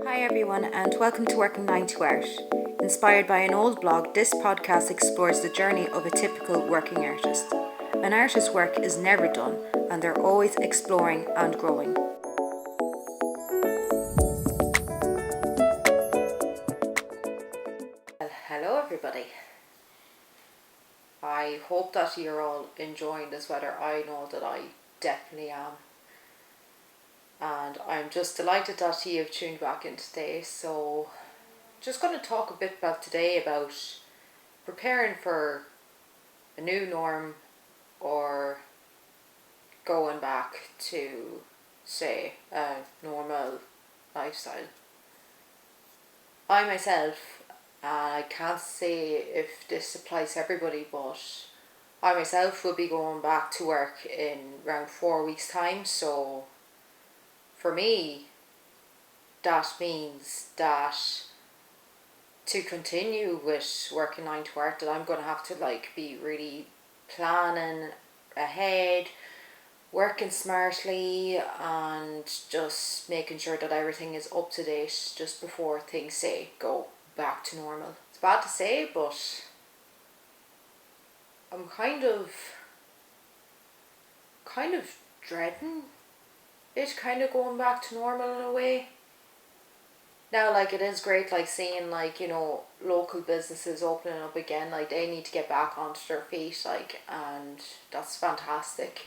Hi everyone and welcome to Working 9 to Art. Inspired by an old blog, this podcast explores the journey of a typical working artist. An artist's work is never done and they're always exploring and growing. Well, hello everybody. I hope that you're all enjoying this weather. I know that I definitely am. And I'm just delighted that you have tuned back in today. So just going to talk a bit about today about preparing for a new norm or going back to, say, a normal lifestyle. I myself, I can't say if this applies to everybody, but I myself will be going back to work in around 4 weeks' time. So for me, that means that to continue with working 9 to art, that I'm going to have to be really planning ahead, working smartly, and just making sure that everything is up to date just before things say go back to normal. It's bad to say, but I'm kind of dreading it kind of going back to normal in a way. Now, it is great, seeing, local businesses opening up again, they need to get back onto their feet, and that's fantastic.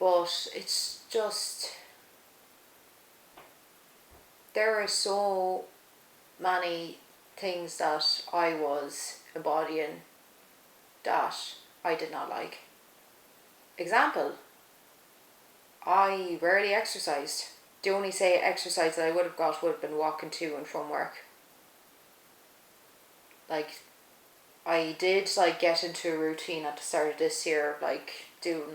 But it's just, there are so many things that I was embodying that I did not like. Example, I rarely exercised. The only exercise that I would have got would have been walking to and from work. I did get into a routine at the start of this year, doing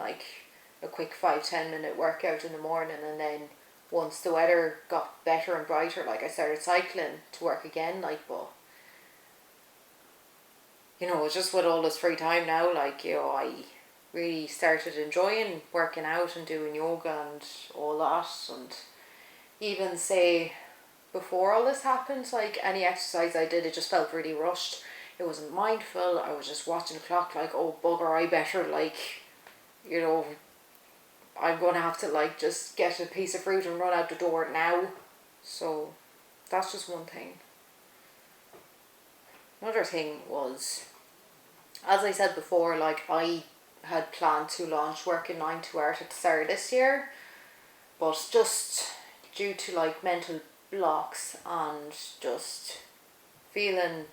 a quick 5-10 minute workout in the morning, and then once the weather got better and brighter, I started cycling to work again, but just with all this free time now, I really started enjoying working out and doing yoga and all that. And even before all this happened, any exercise I did, it just felt really rushed. It wasn't mindful. I was just watching the clock oh bugger, I better I'm going to have to just get a piece of fruit and run out the door now. So that's just one thing. Another thing was, as I said before, I had planned to launch Working 9 to Art at the start of this year, but just due to mental blocks and just feeling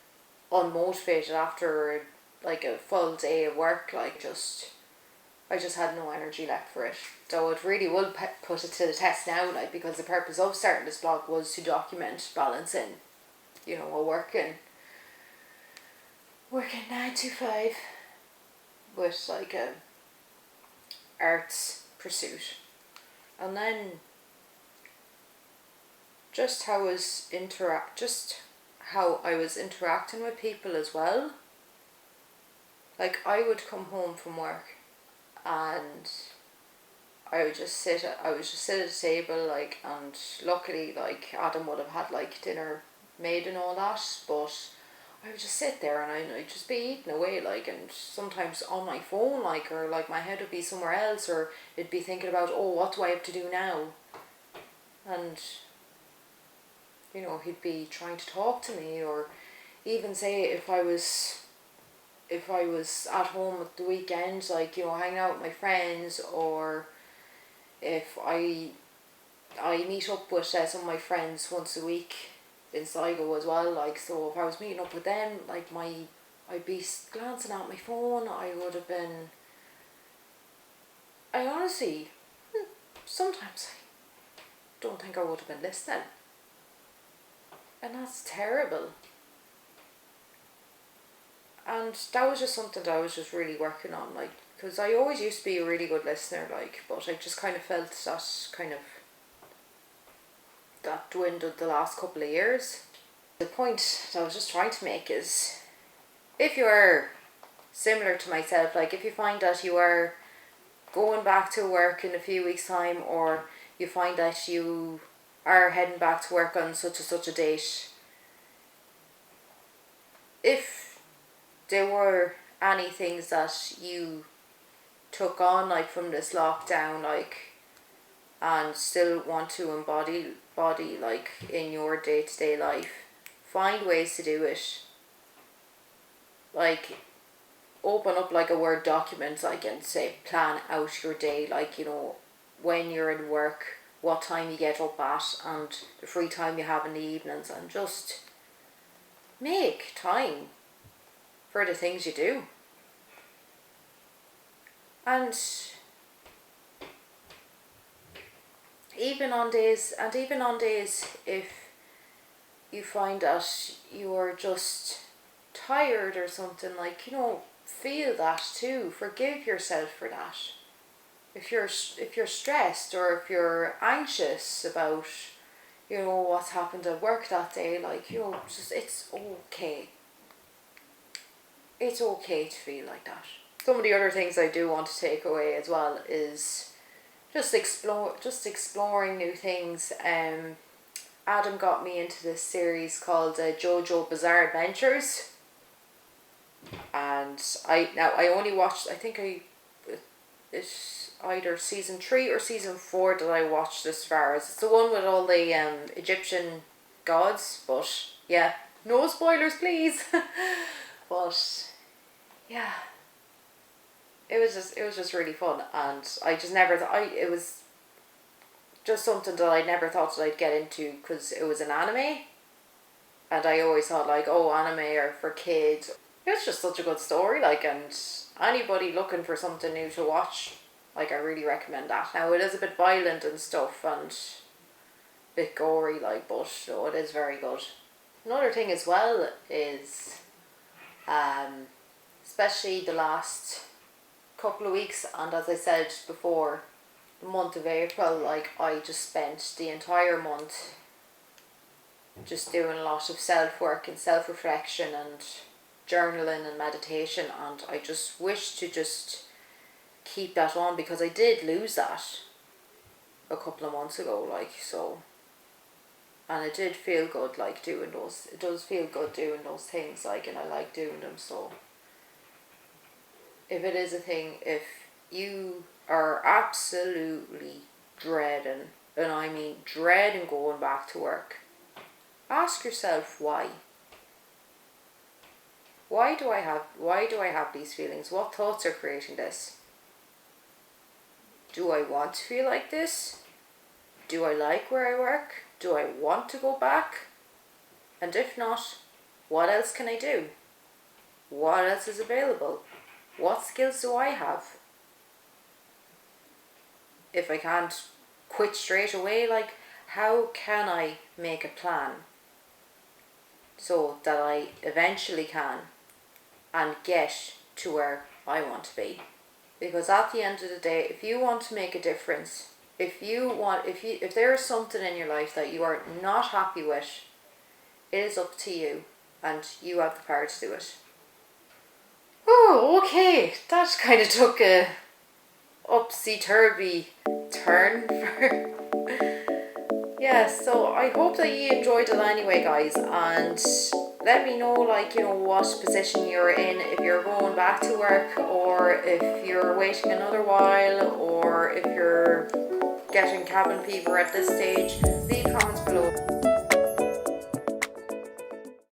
unmotivated after a full day of work, I just had no energy left for it. So it really will put it to the test now, because the purpose of starting this blog was to document balancing, a working 9 to 5 with a arts pursuit. And then just how I was interacting with people as well. I would come home from work and I was just sit at the table, and luckily Adam would have had dinner made and all that, but I would just sit there and I'd just be eating away, and sometimes on my phone, or my head would be somewhere else, or it'd be thinking about, oh, what do I have to do now? And he'd be trying to talk to me, or even if I was at home at the weekends, hanging out with my friends, or if I meet up with some of my friends once a week in Sligo as well, so if I was meeting up with them, I'd be glancing at my phone. I honestly, sometimes I don't think I would have been listening. And that's terrible. And that was just something that I was just really working on, because I always used to be a really good listener, but I just kind of felt that dwindled the last couple of years. The point that I was just trying to make is, if you are similar to myself, if you find that you are going back to work in a few weeks' time, or you find that you are heading back to work on such and such a date, if there were any things that you took on like from this lockdown, like, and still want to embody like in your day-to-day life, find ways to do it. Like, open up like a Word document, like, and say plan out your day, like, you know, when you're in work, what time you get up at, and the free time you have in the evenings, and just make time for the things you do. And even on days if you find that you're just tired or something, like, you know, feel that too. Forgive yourself for that. If you're stressed, or if you're anxious about, you know, what's happened at work that day, like, you know, just, it's okay. It's okay to feel like that. Some of the other things I do want to take away as well is just exploring new things. Adam got me into this series called JoJo Bizarre Adventures, and I only watched, I think it's either season 3 or season 4 that I watched as far as. It's the one with all the Egyptian gods, but yeah, no spoilers please. But yeah, it was just really fun, and I just never it was just something that I never thought that I'd get into, because it was an anime, and I always thought like, oh, anime are for kids. It was just such a good story, like, and anybody looking for something new to watch, like, I really recommend that. Now, it is a bit violent and stuff, and a bit gory, like, but no, it is very good. Another thing as well is, especially the last couple of weeks, and as I said before, the month of April, like, I just spent the entire month just doing a lot of self-work and self-reflection and journaling and meditation, and I just wish to just keep that on, because I did lose that a couple of months ago, like, so, and it did feel good, like, doing those, it does feel good doing those things, like, and I like doing them. So if it is a thing, if you are absolutely dreading, and I mean dreading going back to work, ask yourself why. Why do I have these feelings? What thoughts are creating this? Do I want to feel like this? Do I like where I work? Do I want to go back? And if not, what else can I do? What else is available? What skills do I have? If I can't quit straight away, like, how can I make a plan so that I eventually can and get to where I want to be? Because at the end of the day, if you want to make a difference, if there is something in your life that you are not happy with, it is up to you, and you have the power to do it. Oh, okay, that kind of took a upsy-turvy turn. Yeah, so I hope that you enjoyed it anyway, guys, and let me know, like, you know, what position you're in, if you're going back to work, or if you're waiting another while, or if you're getting cabin fever at this stage. Leave